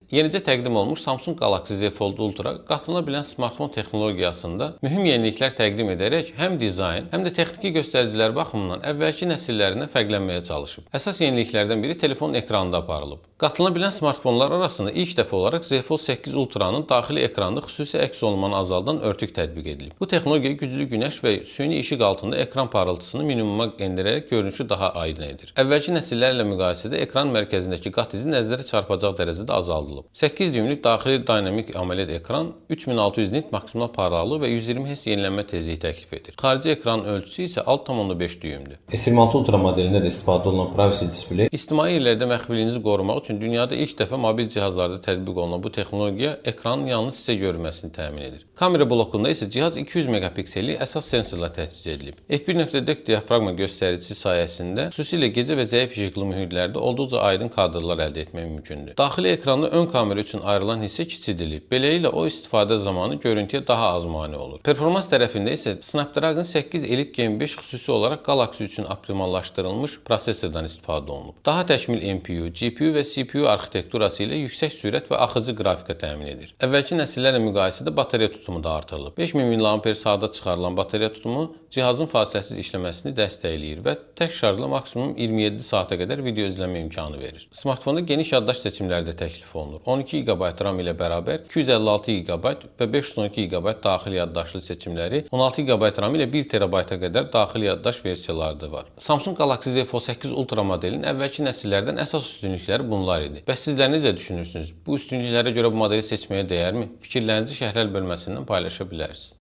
Yenicə təqdim olunmuş Samsung Galaxy Z Fold Ultra qatılana bilən smartfon texnologiyasında mühüm yeniliklər təqdim edərək həm dizayn, həm də texniki göstəricilər baxımından əvvəlki nəsillərindən fərqlənməyə çalışıb. Əsas yeniliklərdən biri telefonun ekranında aparılıb. Qatılana bilən smartfonlar arasında ilk dəfə olaraq Z Fold 8 Ultra'nın daxili ekranında xüsusi əks olunmanı azaldan örtük tətbiq edilib. Bu texnologiya güclü günəş və süni işıq altında ekran parıltısını minimuma endirərək görünüşü daha aydın edir. Əvvəlki nəsillərlə müqayisədə ekran mərkəzindəki qat izi nəzərə çarpacaq dərəcədə azaldılıb. 8 düymlük daxili dinamik AMOLED ekran 3600 nit maksimal parlaqlıq və 120 Hz yenilənmə tezliyi təklif edir. Xarici ekranın ölçüsü isə 6,5 düymdür. S26 Ultra modelində də istifadə olunan Privacy Display ictimai yerlərdə məxfiliyinizi qorumaq üçün dünyada ilk dəfə mobil cihazlarda tətbiq olunan bu texnologiya ekranın yalnız sizə görünməsini təmin edir. Kamera blokunda isə cihaz 200 megapiksellik əsas sensorla təchiz edilib. F1.4 diafraqma göstəricisi sayəsində xüsusilə gecə və zəif işıqlı mühitlərdə olduqca aydın kadrlar əldə etmək mümkündür. Daxili ekranda ön kamera üçün ayrılan hissə kiçildilib. Beləliklə o istifadə zamanı görüntüyə daha az mane olur. Performans tərəfində isə Snapdragon 8 Elite Gen 5 xüsusi olaraq Galaxy üçün optimallaşdırılmış prosesordan istifadə olunub. Daha təkmil MPU, GPU və CPU arxitekturası ilə yüksək sürət və axıcı qrafika təmin edir. Əvvəlki nəsillərlə müqayisədə batereya tutumu da artırılıb. 5000 mAh çıxarılan batereya tutumu cihazın fasiləsiz işləməsini dəstəkləyir və tək şarjla maksimum 27 saata qədər video izləmə imkanı verir. Smartfonda geniş yaddaş seçimləri də təklif olunur. 12 GB RAM ilə bərabər 256 GB və 512 GB daxili yaddaşlı seçimləri, 16 GB RAM ilə 1 TB-a qədər daxili yaddaş versiyaları da var. Samsung Galaxy Z Fold 8 Ultra modelinin əvvəlki nəsillərdən əsas üstünlükləri bunlar idi. Bəs sizlər necə düşünürsünüz? Bu üstünlüklərə görə bu modeli seçməyə dəyərmi? Fikirlərinizi şərhlər bölməsindən paylaşa bilərsiniz.